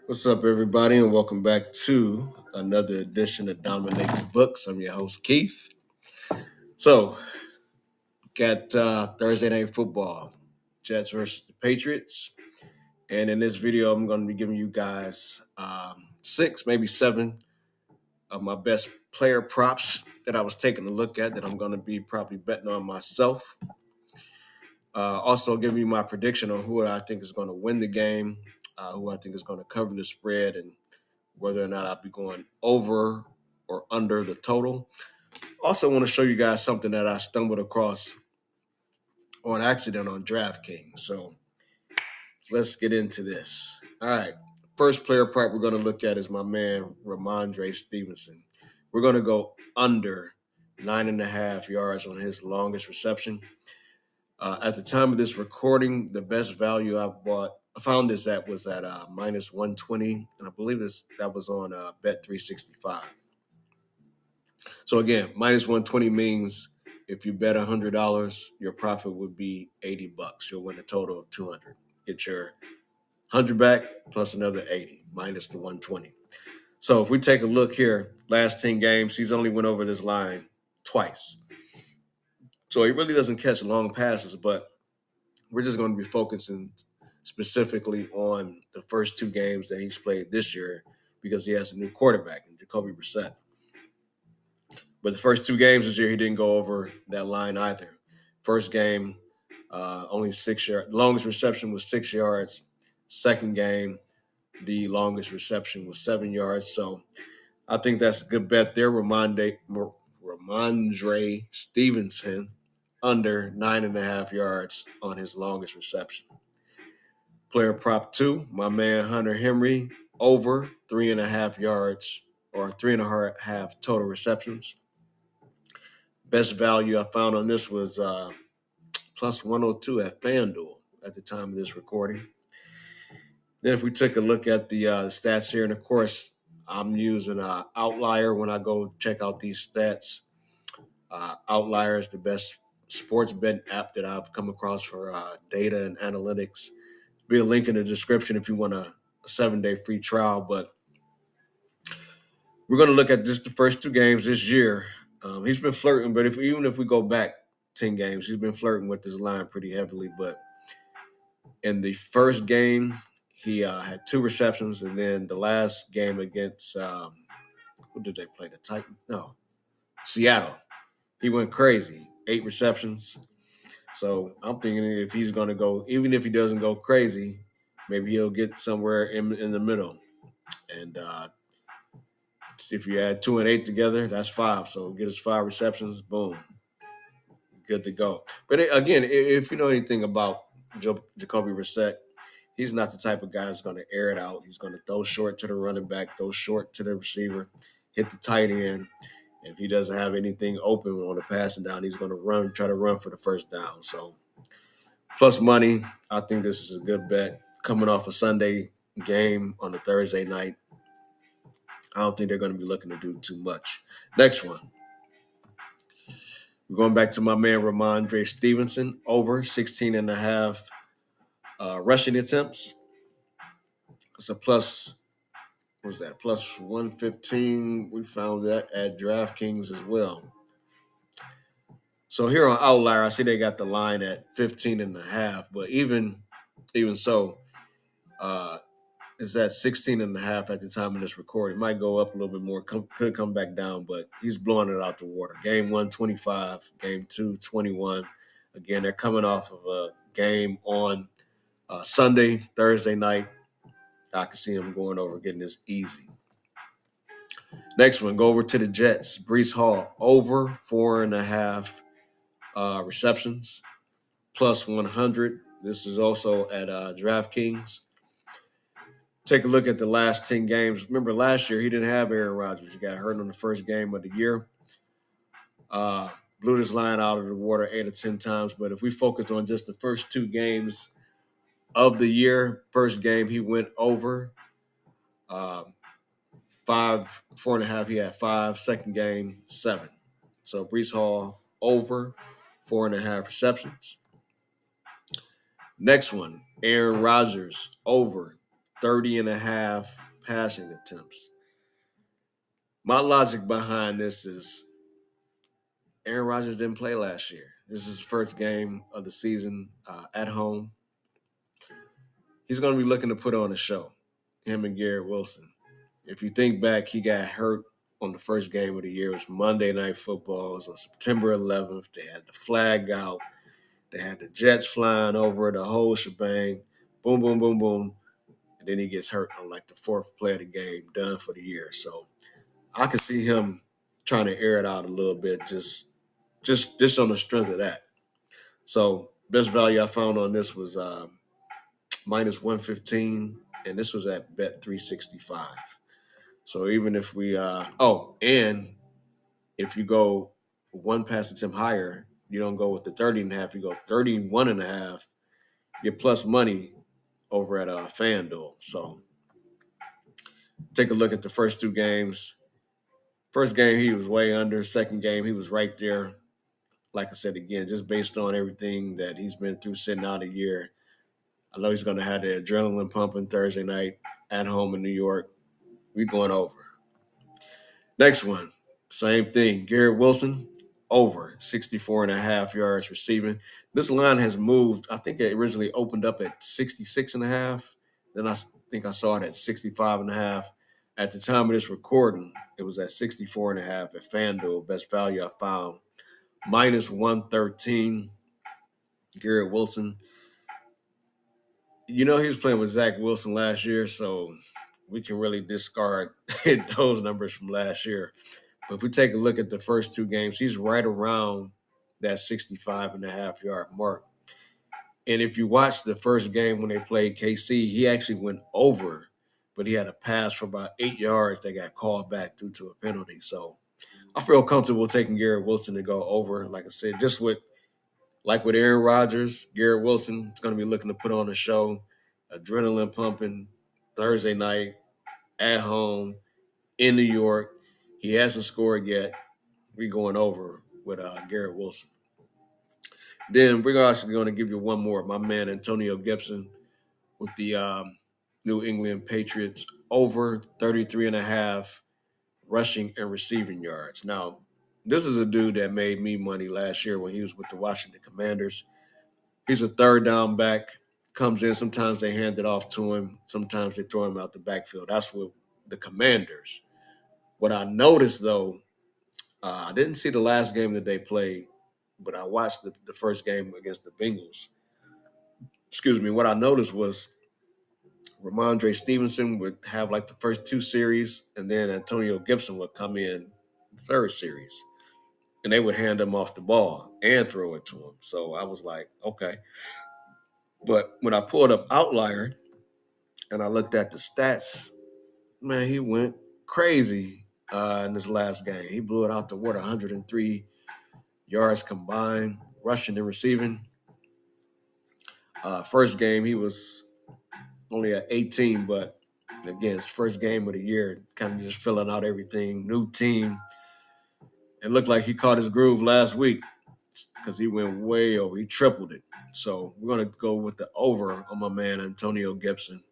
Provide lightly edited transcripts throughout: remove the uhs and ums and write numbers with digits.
What's up, everybody, and welcome back to another edition of Dominate the Books. I'm your host, Keith. So, got Thursday Night Football, Jets versus the Patriots. And in this video, I'm going to be giving you guys six, maybe seven of my best player props that I was taking a look at that I'm going to be probably betting on myself. Also, giving you my prediction on who I think is going to win the game, who I think is going to cover the spread, and whether or not I'll be going over or under the total. Also, want to show you guys something that I stumbled across on accident on DraftKings. So let's get into this. All right. First player prop we're going to look at is my man, Ramondre Stevenson. We're going to go under 9.5 yards on his longest reception. At the time of this recording, the best value I found this at was at minus 120, and I believe that was on Bet 365. So again, minus 120 means if you bet $100, your profit would be $80. You'll win a total of 200. Get your 100 back plus another 80 minus the 120. So if we take a look here, last 10 games, he's only went over this line twice. So he really doesn't catch long passes, but we're just going to be focusing specifically on the first two games that he's played this year because he has a new quarterback in Jacoby Brissett. But the first two games this year, he didn't go over that line either. First game, only 6 yards. Longest reception was 6 yards. Second game, the longest reception was 7 yards. So I think that's a good bet there. Ramondre Stevenson under 9.5 yards on his longest reception. Player prop two, my man Hunter Henry over 3.5 yards or 3.5 total receptions. Best value I found on this was plus 102 at FanDuel at the time of this recording. Then if we take a look at the stats here, and of course, I'm using Outlier when I go check out these stats. Outlier is the best sports bet app that I've come across for data and analytics. There'll be a link in the description if you want a 7-day free trial. But we're going to look at just the first two games this year. He's been flirting, but even if we go back 10 games, he's been flirting with this line pretty heavily. But in the first game, he had 2 receptions, and then the last game against who did they play? The Titans? No, Seattle. He went crazy, 8 receptions. So I'm thinking if he's going to go, even if he doesn't go crazy, maybe he'll get somewhere in the middle. And if you add 2 and 8 together, that's 5. So get his 5 receptions, boom, good to go. But again, if you know anything about Jacoby Brissett, he's not the type of guy that's going to air it out. He's going to throw short to the running back, throw short to the receiver, hit the tight end. If he doesn't have anything open on the passing down, he's going to try to run for the first down. So plus money, I think this is a good bet. Coming off a Sunday game on a Thursday night, I don't think they're going to be looking to do too much. Next one. We're going back to my man Ramondre Stevenson, over 16.5 rushing attempts. It's a plus, what was that, plus 115. We found that at DraftKings as well. So here on Outlier, I see they got the line at 15.5, but even so, it's at 16.5 at the time of this recording. It might go up a little bit more, could come back down, but he's blowing it out the water. Game 1, 25. Game 2, 21. Again, they're coming off of a game on Sunday, Thursday night. I can see him going over, getting this easy. Next one, go over to the Jets. Breece Hall, over 4.5 receptions, plus 100. This is also at DraftKings. Take a look at the last 10 games. Remember, last year he didn't have Aaron Rodgers. He got hurt on the first game of the year. Blew this line out of the water 8 or 10 times. But if we focus on just the first 2 games of the year, first game he went over 4.5. He had 5. Second game, 7. So Breece Hall over 4.5 receptions. Next one, Aaron Rodgers over 30 and a half passing attempts. My logic behind this is Aaron Rodgers didn't play last year. This is his first game of the season at home. He's going to be looking to put on a show, him and Garrett Wilson. If you think back, he got hurt on the first game of the year. It was Monday Night Football. It was on September 11th. They had the flag out. They had the Jets flying over, the whole shebang. Boom, boom, boom, boom. And then he gets hurt on like the fourth play of the game, done for the year. So I could see him trying to air it out a little bit, just on the strength of that. So best value I found on this was minus 115, and this was at bet 365. So even if we and if you go one pass attempt higher, you don't go with the 30 and a half, you go 31 and a half, get plus money over at FanDuel. So take a look at the first two games. First game he was way under. Second game he was right there. Like I said again, just based on everything that he's been through sitting out a year, I know he's going to have the adrenaline pumping Thursday night at home in New York. We going over. Next one, same thing. Garrett Wilson, over 64 and a half yards receiving. This line has moved. I think it originally opened up at 66 and a half. Then I think I saw it at 65 and a half. At the time of this recording, it was at 64 and a half at FanDuel. Best value I found. Minus 113. Garrett Wilson. You know, he was playing with Zach Wilson last year, so we can really discard those numbers from last year. But if we take a look at the first two games, he's right around that 65 and a half yard mark. And if you watch the first game when they played KC, he actually went over, but he had a pass for about 8 yards that got called back due to a penalty. So I feel comfortable taking Garrett Wilson to go over. Like I said, just with Aaron Rodgers, Garrett Wilson is going to be looking to put on a show, adrenaline pumping Thursday night at home in New York. He hasn't scored yet. We're going over with Garrett Wilson. Then we're actually going to give you one more. My man Antonio Gibson with the New England Patriots over 33 and a half rushing and receiving yards. Now, this is a dude that made me money last year when he was with the Washington Commanders. He's a third down back, comes in. Sometimes they hand it off to him. Sometimes they throw him out the backfield. That's what the Commanders. What I noticed, though, I didn't see the last game that they played, but I watched the first game against the Bengals. Excuse me. What I noticed was Ramondre Stevenson would have like the first two series, and then Antonio Gibson would come in the third series, and they would hand him off the ball and throw it to him. So I was like, okay. But when I pulled up Outlier and I looked at the stats, man, he went crazy in this last game. He blew it out the water, 103 yards combined, rushing and receiving. First game, he was only at 18, but again, his first game of the year, kind of just filling out everything. New team. It looked like he caught his groove last week because he went way over. He tripled it. So we're going to go with the over on my man Antonio Gibson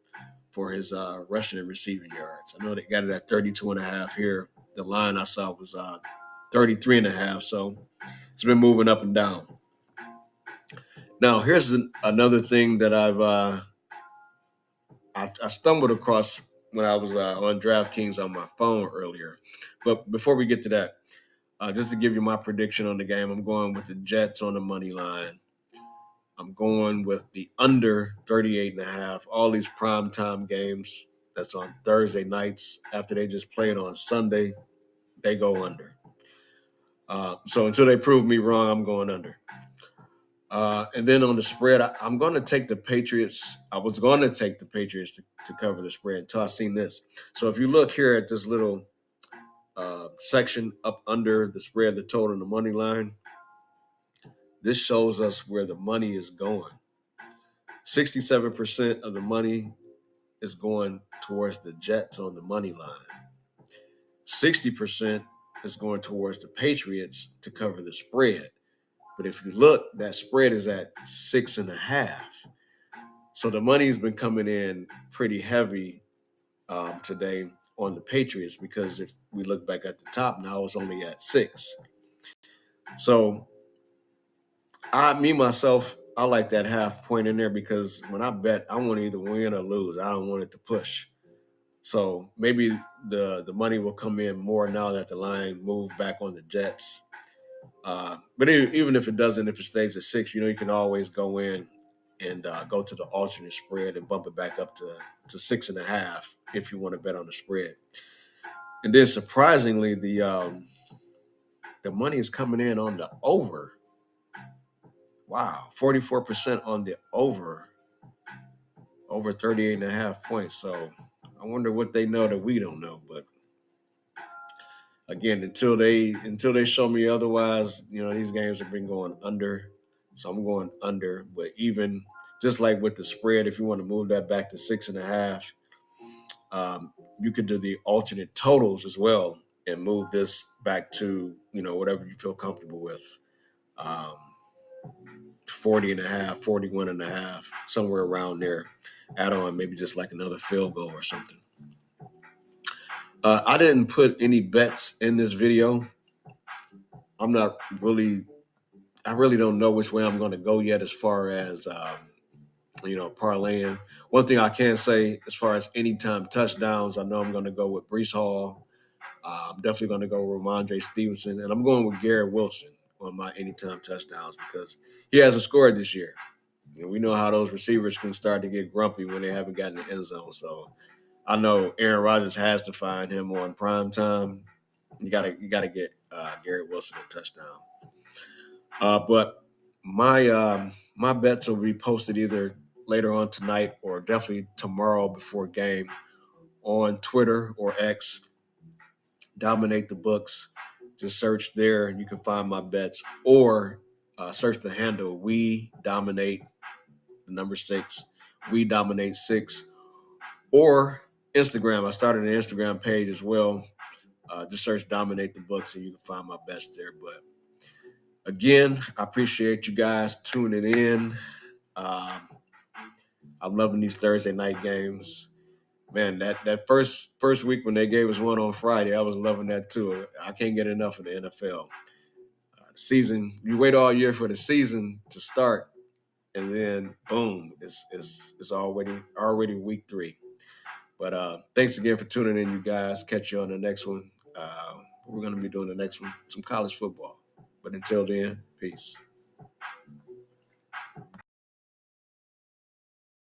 for his rushing and receiving yards. I know they got it at 32 and a half here. The line I saw was 33 and a half. So it's been moving up and down. Now, here's another thing that I stumbled across when I was on DraftKings on my phone earlier. But before we get to that, just to give you my prediction on the game, I'm going with the Jets on the money line. I'm going with the under 38 and a half. All these primetime games that's on Thursday nights after they just played on Sunday, they go under. So until they prove me wrong, I'm going under. And then on the spread, I'm going to take the Patriots. I was going to take the Patriots to cover the spread until I seen this. So if you look here at this little section up under the spread, the total, and the money line, this shows us where the money is going. 67% of the money is going towards the Jets on the money line. 60% is going towards the Patriots to cover the spread. But if you look, that spread is at 6.5. So the money's been coming in pretty heavy today on the Patriots, because if we look back at the top now, it's only at 6. So me myself, I like that half point in there, because when I bet, I want to either win or lose. I don't want it to push. So maybe the money will come in more now that the line moved back on the Jets. But even if it doesn't, if it stays at 6, you can always go in and go to the alternate spread and bump it back up to 6.5 if you want to bet on the spread. And then surprisingly, the money is coming in on the over. Wow, 44% on the over 38.5 points. So I wonder what they know that we don't know. But again, until they show me otherwise, these games have been going under. So I'm going under. But even just like with the spread, if you want to move that back to 6.5, you could do the alternate totals as well and move this back to whatever you feel comfortable with. Um, 40.5, 41.5, somewhere around there. Add on maybe just like another field goal or something. I didn't put any bets in this video. I'm not really, I really don't know which way I'm going to go yet as far as, parlaying. One thing I can say as far as anytime touchdowns, I know I'm going to go with Brees Hall. I'm definitely going to go with Ramondre Stevenson, and I'm going with Garrett Wilson on my anytime touchdowns because he hasn't scored this year. We know how those receivers can start to get grumpy when they haven't gotten the end zone. So I know Aaron Rodgers has to find him on prime time. You gotta get Garrett Wilson a touchdown. But my bets will be posted either later on tonight or definitely tomorrow before game on Twitter or X. Dominate the Books. Just search there and you can find my bets, or search the handle We Dominate the number 6. We Dominate 6, or Instagram. I started an Instagram page as well. Just search Dominate the Books and you can find my bets there. But again, I appreciate you guys tuning in. Um, I'm loving these Thursday night games. Man, that first week when they gave us one on Friday, I was loving that too. I can't get enough of the NFL. The season, you wait all year for the season to start, and then boom, it's already week 3. But thanks again for tuning in, you guys. Catch you on the next one. We're going to be doing the next one, some college football. But until then, peace.